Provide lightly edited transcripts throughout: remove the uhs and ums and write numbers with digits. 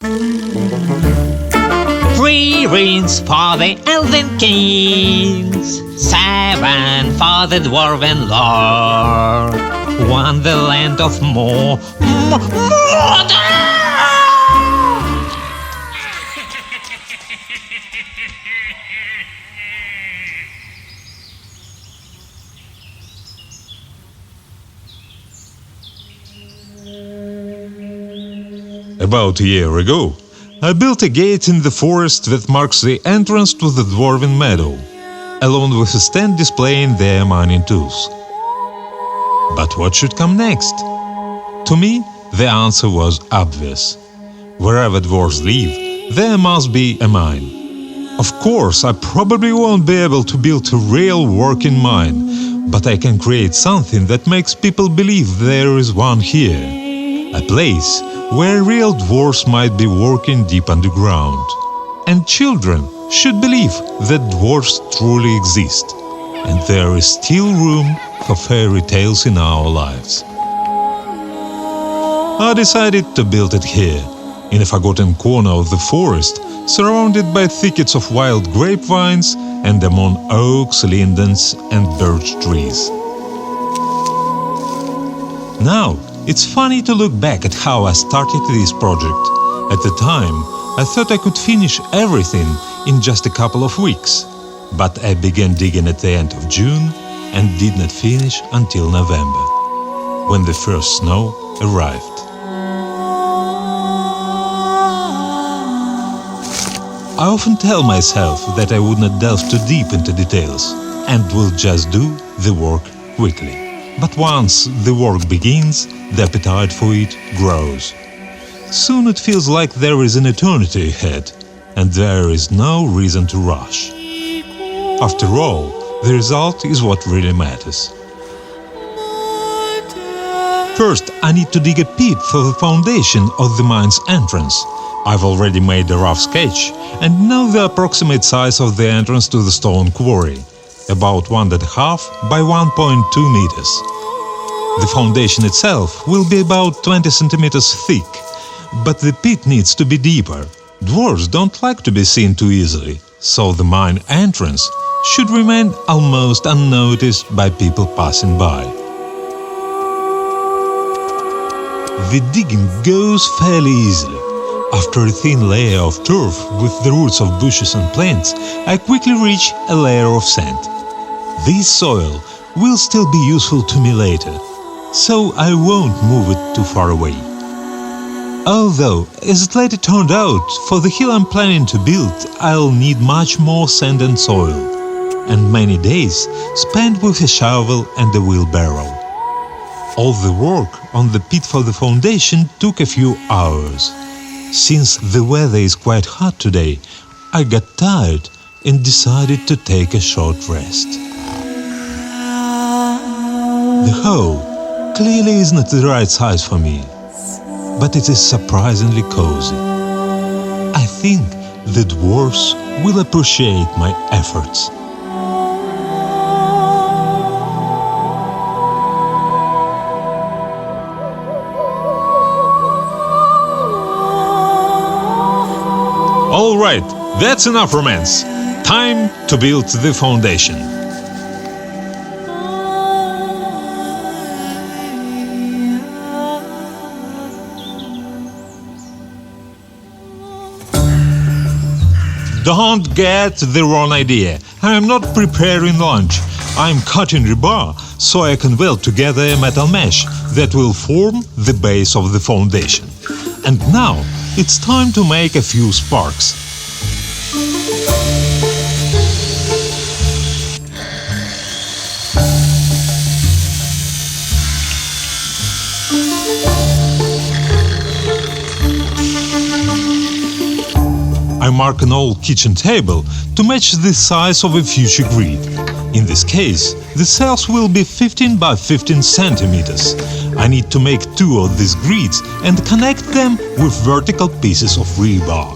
3 rings for the elven kings, 7 for the dwarven lord, 1 the land of more. About a year ago, I built a gate in the forest that marks the entrance to the dwarven meadow, along with a stand displaying their mining tools. But what should come next? To me, the answer was obvious. Wherever dwarves live, there must be a mine. Of course, I probably won't be able to build a real working mine, but I can create something that makes people believe there is one here. A place where real dwarves might be working deep underground. And children should believe that dwarves truly exist, and there is still room for fairy tales in our lives. I decided to build it here, in a forgotten corner of the forest, surrounded by thickets of wild grapevines and among oaks, lindens and birch trees. Now, it's funny to look back at how I started this project. At the time, I thought I could finish everything in just a couple of weeks. But I began digging at the end of June and did not finish until November, when the first snow arrived. I often tell myself that I would not delve too deep into details and will just do the work quickly. But once the work begins, the appetite for it grows. Soon it feels like there is an eternity ahead, and there is no reason to rush. After all, the result is what really matters. First, I need to dig a pit for the foundation of the mine's entrance. I've already made a rough sketch and know the approximate size of the entrance to the stone quarry, about 1.5 by 1.2 meters. The foundation itself will be about 20 centimeters thick, but the pit needs to be deeper. Dwarves don't like to be seen too easily, so the mine entrance should remain almost unnoticed by people passing by. The digging goes fairly easily. After a thin layer of turf with the roots of bushes and plants, I quickly reach a layer of sand. This soil will still be useful to me later, so I won't move it too far away. Although, as it later turned out, for the hill I'm planning to build, I'll need much more sand and soil, and many days spent with a shovel and a wheelbarrow. All the work on the pit for the foundation took a few hours. Since the weather is quite hot today, I got tired and decided to take a short rest. The hole clearly is not the right size for me, but it is surprisingly cozy. I think the dwarves will appreciate my efforts. All right, that's enough romance. Time to build the foundation. Don't get the wrong idea. I am not preparing lunch. I am cutting rebar so I can weld together a metal mesh that will form the base of the foundation. And now it's time to make a few sparks. I mark an old kitchen table to match the size of a future grid. In this case, the cells will be 15 by 15 centimeters. I need to make 2 of these grids and connect them with vertical pieces of rebar.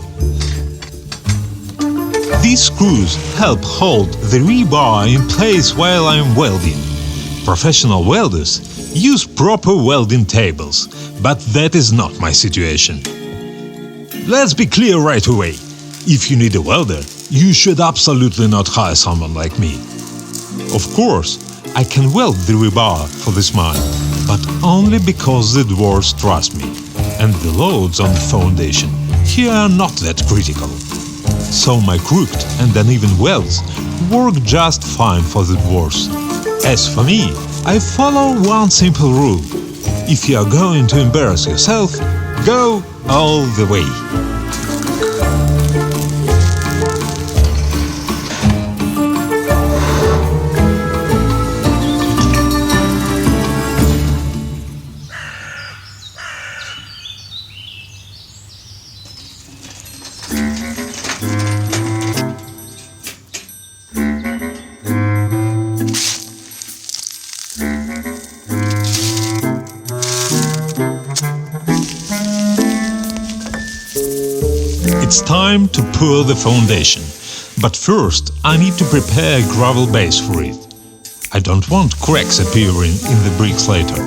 These screws help hold the rebar in place while I am welding. Professional welders use proper welding tables, but that is not my situation. Let's be clear right away. If you need a welder, you should absolutely not hire someone like me. Of course, I can weld the rebar for this mine, but only because the dwarves trust me, and the loads on the foundation here are not that critical. So my crooked and uneven welds work just fine for the dwarves. As for me, I follow one simple rule. If you are going to embarrass yourself, go all the way. It's time to pour the foundation, but first I need to prepare a gravel base for it. I don't want cracks appearing in the bricks later.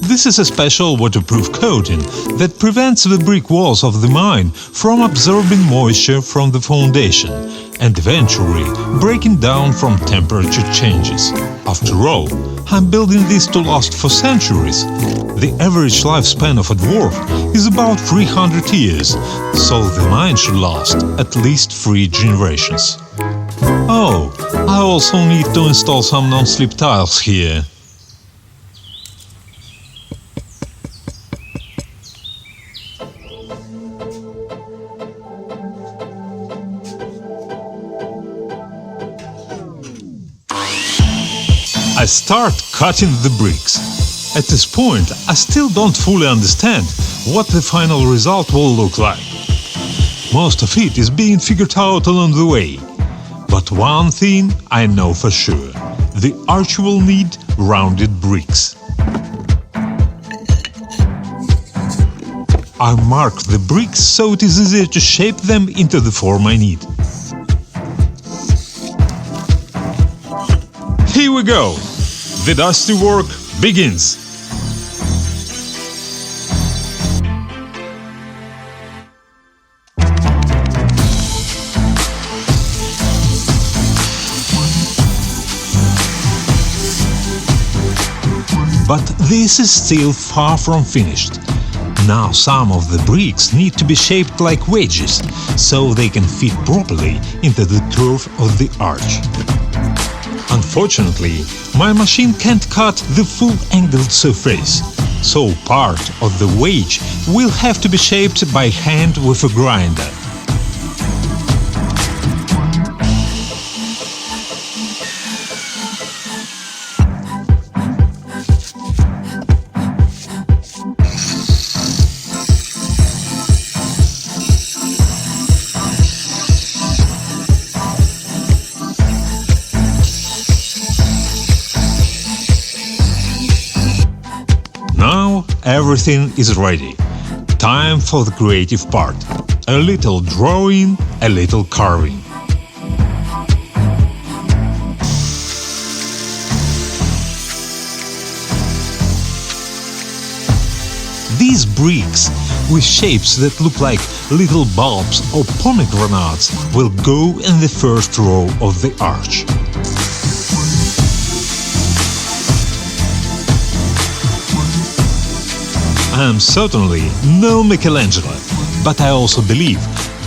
This is a special waterproof coating that prevents the brick walls of the mine from absorbing moisture from the foundation and eventually breaking down from temperature changes. After all, I'm building this to last for centuries. The average lifespan of a dwarf is about 300 years, so the mine should last at least 3 generations. Oh, I also need to install some non-slip tiles here. I start cutting the bricks. At this point, I still don't fully understand what the final result will look like. Most of it is being figured out along the way. But one thing I know for sure: the arch will need rounded bricks. I mark the bricks so it is easier to shape them into the form I need. Here we go! The dusty work begins! But this is still far from finished. Now some of the bricks need to be shaped like wedges, so they can fit properly into the curve of the arch. Unfortunately, my machine can't cut the full angled surface, so part of the wedge will have to be shaped by hand with a grinder. Now everything is ready. Time for the creative part. A little drawing, a little carving. These bricks, with shapes that look like little bulbs or pomegranates, will go in the first row of the arch. I'm certainly no Michelangelo, but I also believe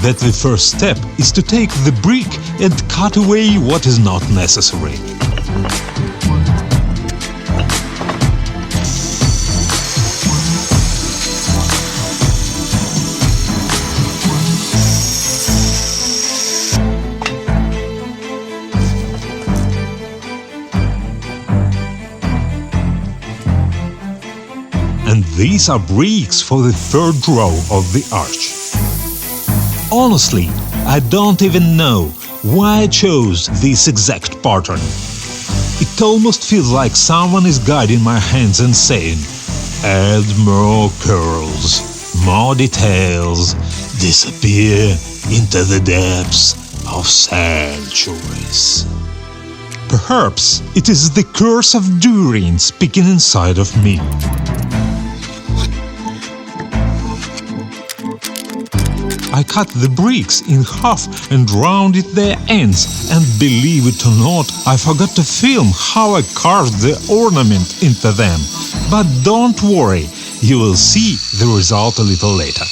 that the first step is to take the brick and cut away what is not necessary. These are bricks for the third row of the arch. Honestly, I don't even know why I chose this exact pattern. It almost feels like someone is guiding my hands and saying, add more curls, more details, disappear into the depths of centuries. Perhaps it is the curse of Durin speaking inside of me. I cut the bricks in half and rounded their ends, and believe it or not, I forgot to film how I carved the ornament into them. But don't worry, you will see the result a little later.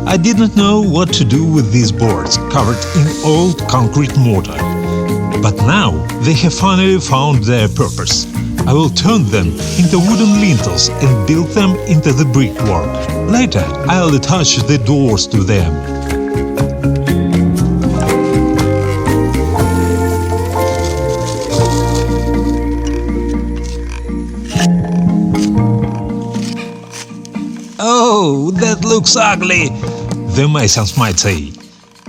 I didn't know what to do with these boards covered in old concrete mortar. But now they have finally found their purpose. I will turn them into wooden lintels and build them into the brickwork. Later I'll attach the doors to them. Oh, that looks ugly, the masons might say,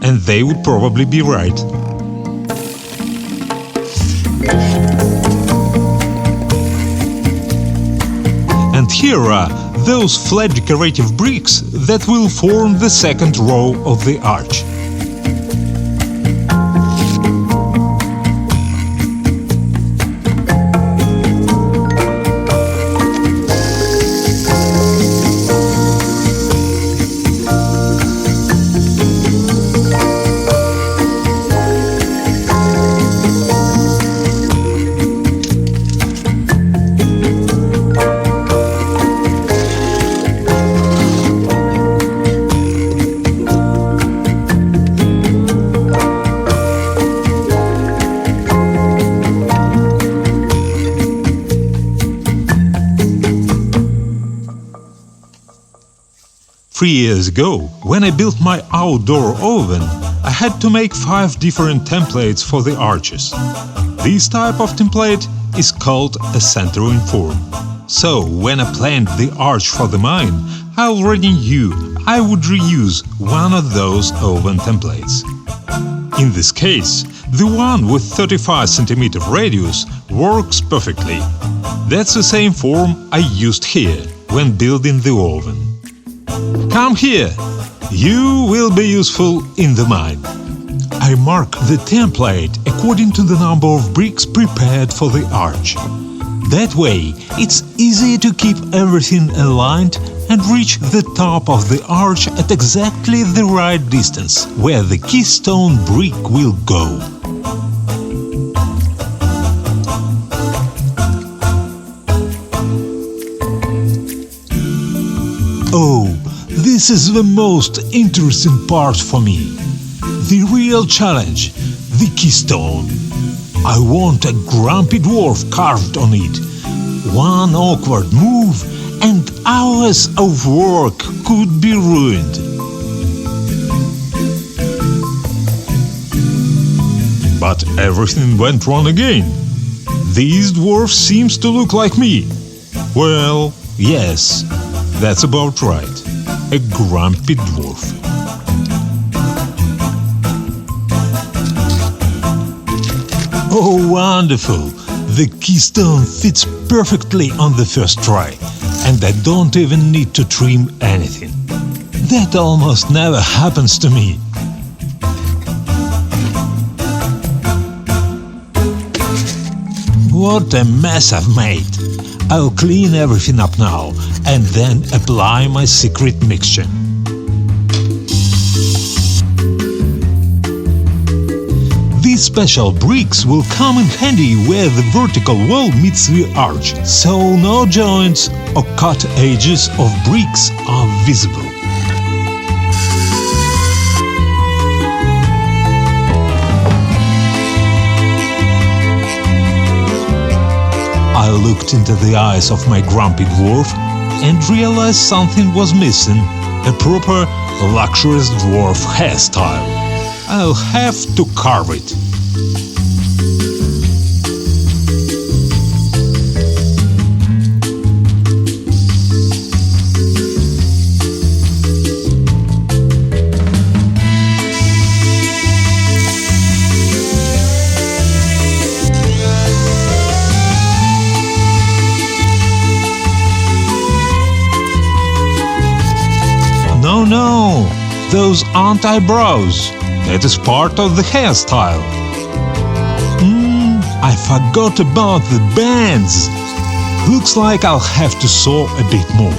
and they would probably be right. And here are those flat decorative bricks that will form the second row of the arch. Three years ago, when I built my outdoor oven, I had to make 5 different templates for the arches. This type of template is called a centering form. So, when I planned the arch for the mine, I already knew I would reuse one of those oven templates. In this case, the one with 35 cm radius works perfectly. That's the same form I used here when building the oven. Come here, you will be useful in the mine. I mark the template according to the number of bricks prepared for the arch. That way, it's easy to keep everything aligned and reach the top of the arch at exactly the right distance, where the keystone brick will go. Oh, this is the most interesting part for me. The real challenge, the keystone. I want a grumpy dwarf carved on it. One awkward move and hours of work could be ruined. But everything went wrong again. This dwarf seems to look like me. Well, yes, that's about right. A grumpy dwarf. Oh, wonderful! The keystone fits perfectly on the first try, and I don't even need to trim anything. That almost never happens to me. What a mess I've made! I'll clean everything up now and then apply my secret mixture. These special bricks will come in handy where the vertical wall meets the arch, so no joints or cut edges of bricks are visible. I looked into the eyes of my grumpy dwarf and realized something was missing, a proper, luxurious dwarf hairstyle. I'll have to carve it. No, those aren't eyebrows. That is part of the hairstyle. I forgot about the bands. Looks like I'll have to sew a bit more.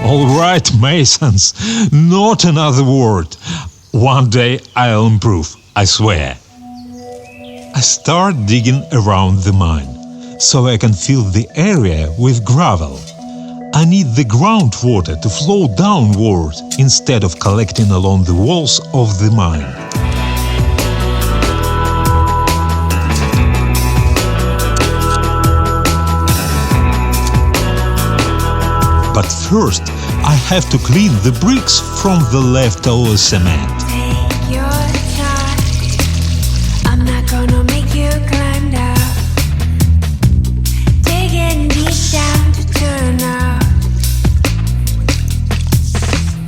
All right, masons, not another word. One day I'll improve, I swear. I start digging around the mine, so I can fill the area with gravel. I need the groundwater to flow downward instead of collecting along the walls of the mine. But first, I have to clean the bricks from the leftover cement. Take your time. I'm not gonna make you climb down. Digging deep down to turn out.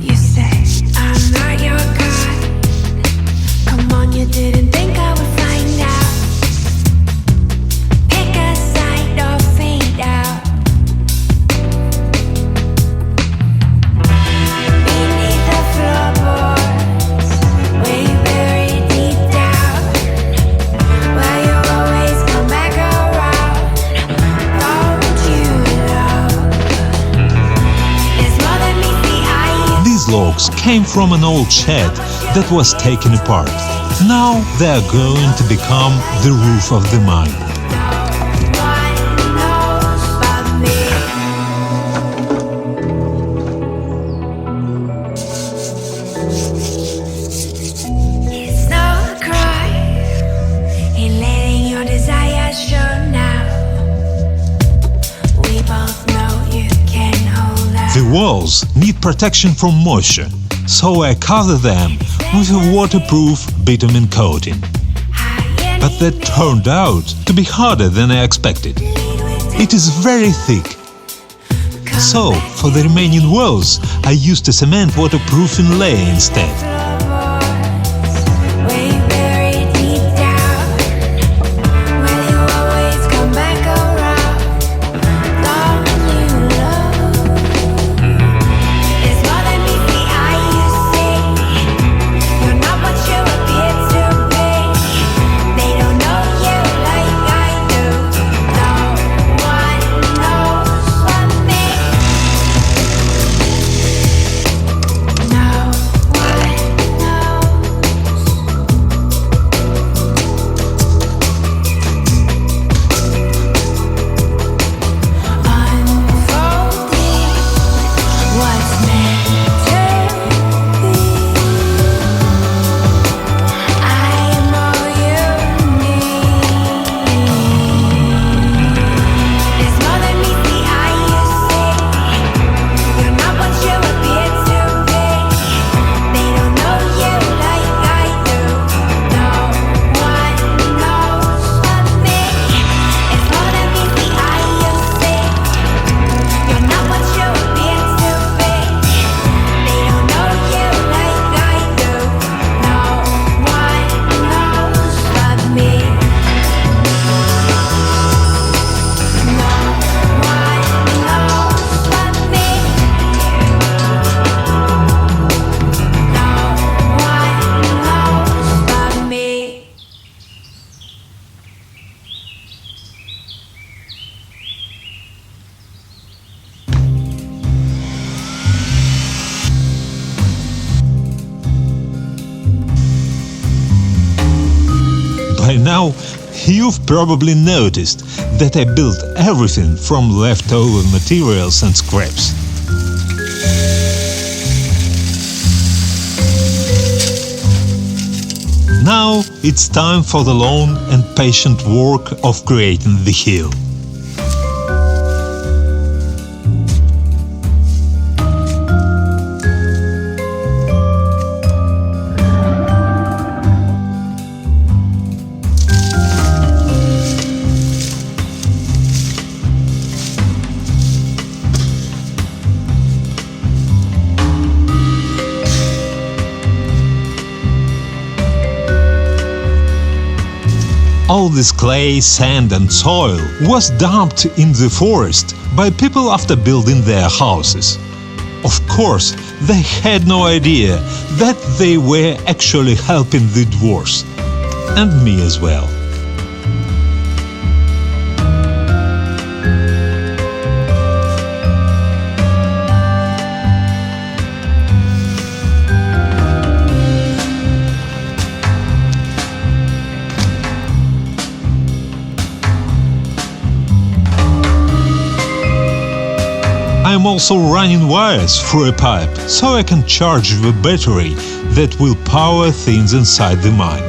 You say I'm not your kind. Come on, you didn't think I would find out. Pick a side or fade out. Logs came from an old shed that was taken apart. Now they are going to become the roof of the mine. It's no crime in letting your desires show now. We both know you can hold out. The walls need protection from moisture, so I cover them with a waterproof bitumen coating. But that turned out to be harder than I expected. It is very thick. So, for the remaining walls, I used a cement waterproofing layer instead. Now, you've probably noticed that I built everything from leftover materials and scraps. Now it's time for the long and patient work of creating the hill. All this clay, sand and soil was dumped in the forest by people after building their houses. Of course, they had no idea that they were actually helping the dwarves. And me as well. I'm also running wires through a pipe, so I can charge the battery that will power things inside the mine.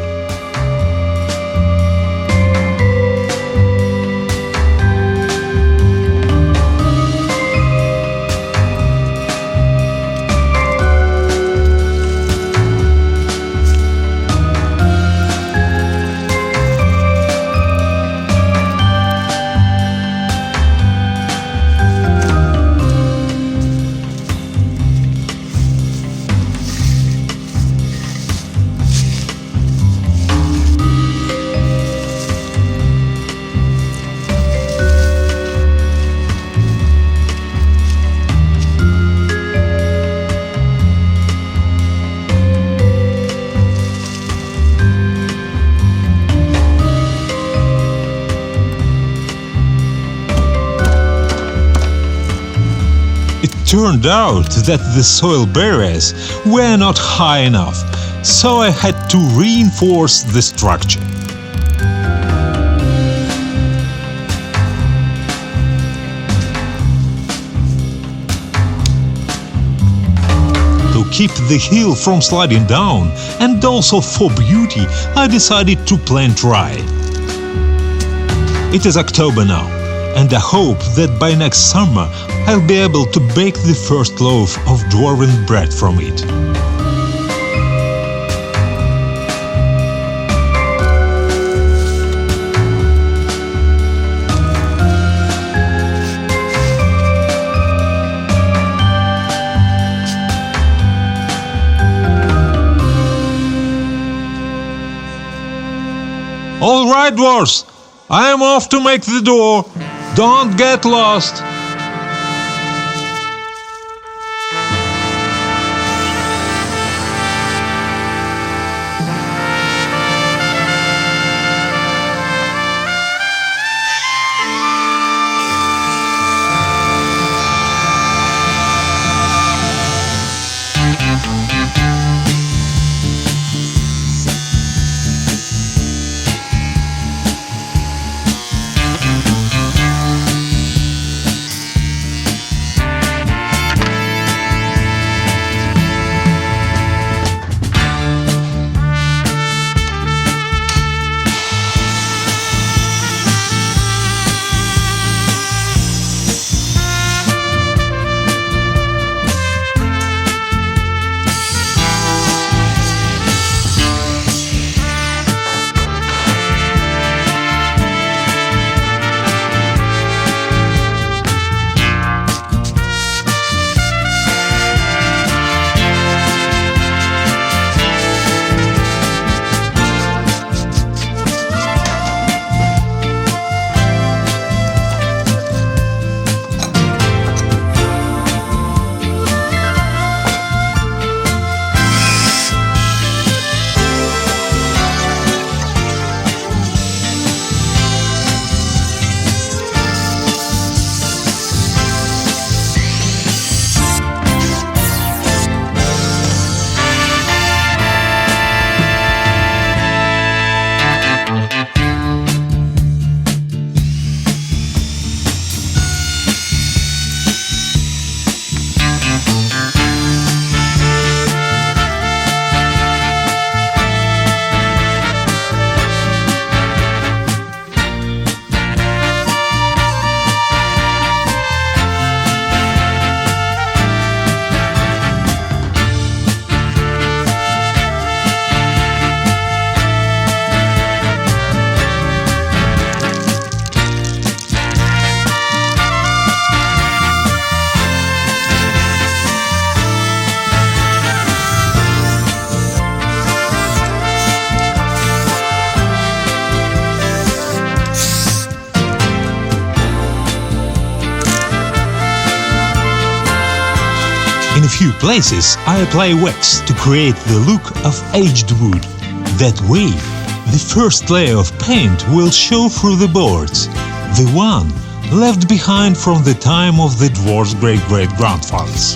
Turned out that the soil barriers were not high enough, so I had to reinforce the structure. To keep the hill from sliding down and also for beauty, I decided to plant rye. It is October now, and I hope that by next summer I'll be able to bake the first loaf of dwarven bread from it. All right, dwarves, I am off to make the door. Don't get lost. few places I apply wax to create the look of aged wood. That way, the first layer of paint will show through the boards, the one left behind from the time of the dwarves' great-great-grandfathers.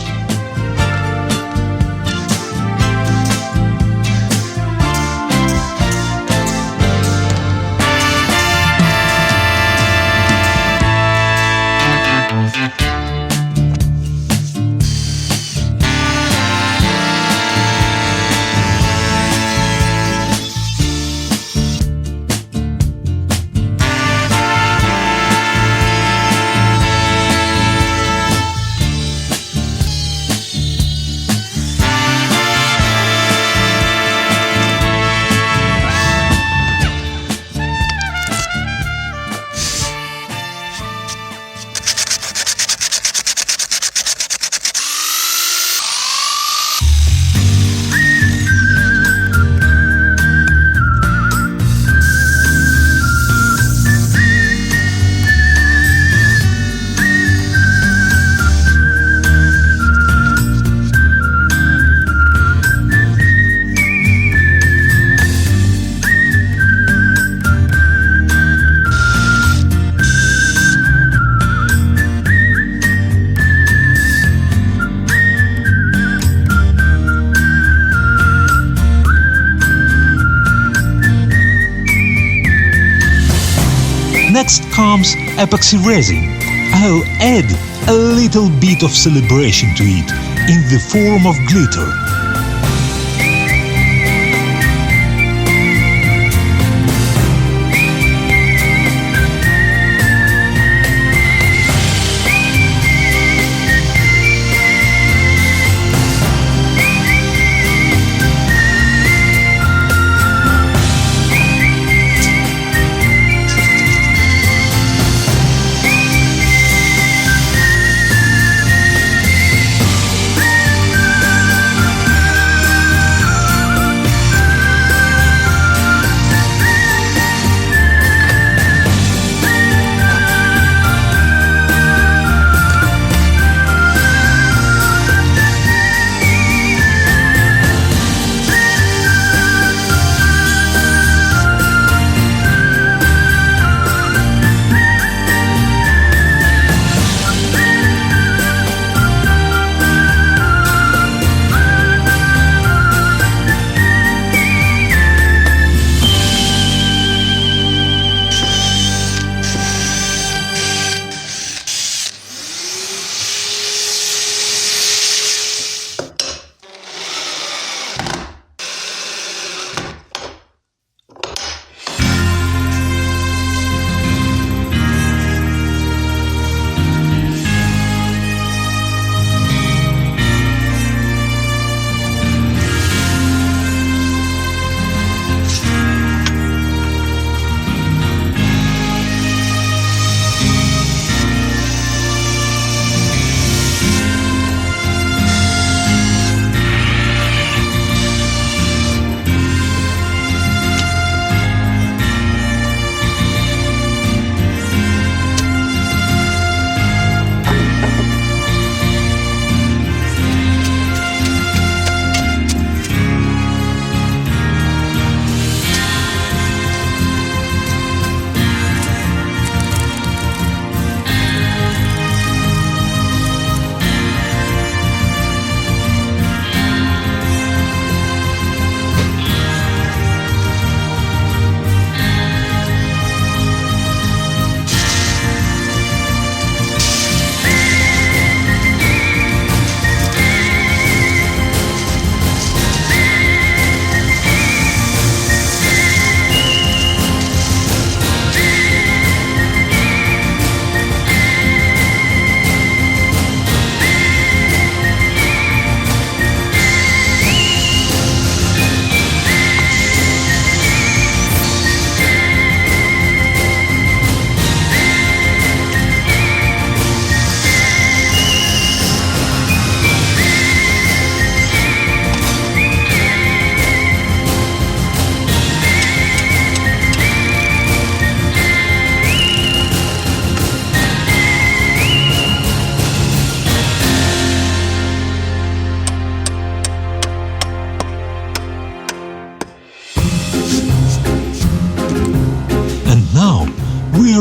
Next comes epoxy resin. I'll add a little bit of celebration to it in the form of glitter.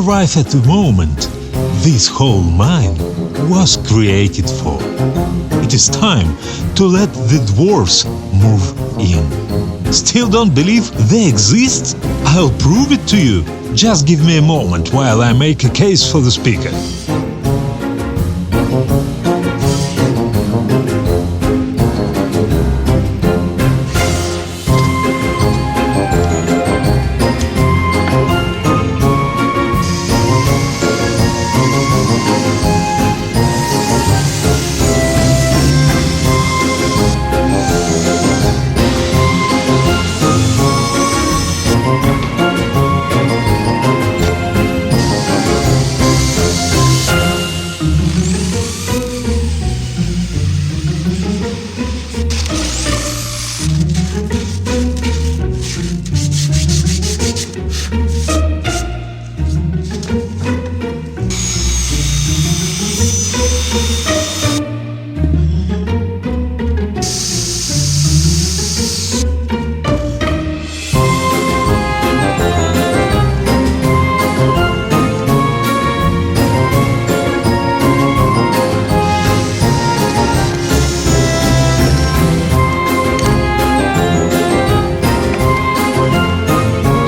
arrive at the moment this whole mine was created for. It is time to let the dwarves move in. Still don't believe they exist? I'll prove it to you. Just give me a moment while I make a case for the speaker.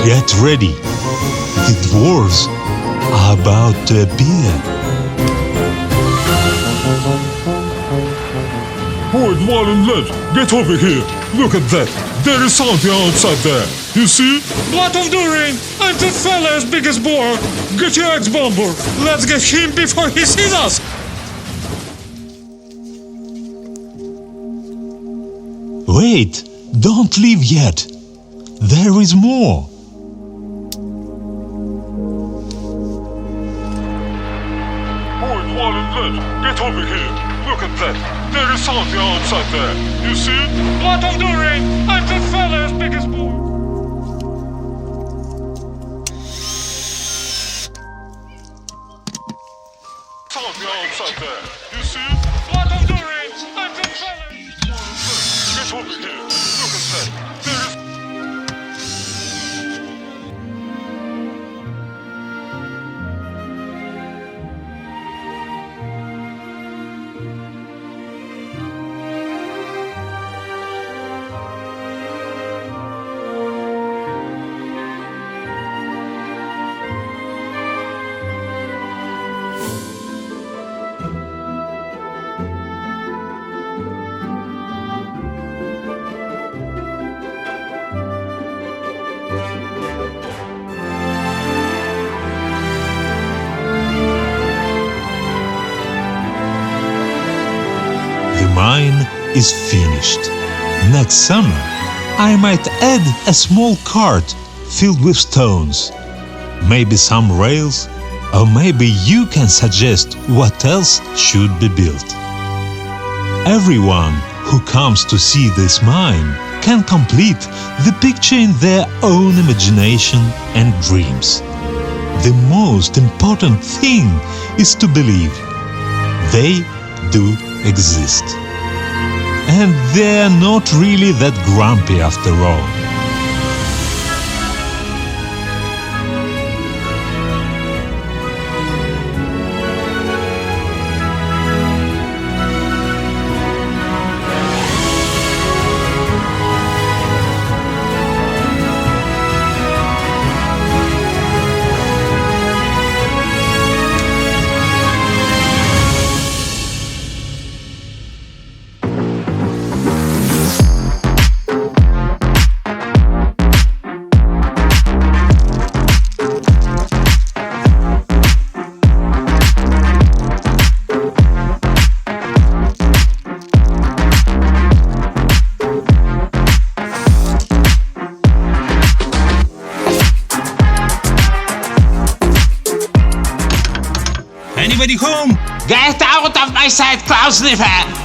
Get ready. The dwarves are about to appear. Boy, Marlin Led, get over here. Look at that. There is something outside there. You see? What I'm doing? I'm the fella as big as Borg. Get your ex-bomber. Let's get him before he sees us. Wait, don't leave yet. There is more. Boy, Marlin Led, get over here. Look at that. There is something outside there. You see? What I'm doing? I'm the fella as big as Borg. Something outside there. You see? What I'm doing? I'm the fella. Get over here. Look at that. There is... The mine is finished. Next summer, I might add a small cart filled with stones, maybe some rails, or maybe you can suggest what else should be built. Everyone who comes to see this mine can complete the picture in their own imagination and dreams. The most important thing is to believe they do exist. And they're not really that grumpy after all. Anybody home? Get out of my sight, cloud sniffer!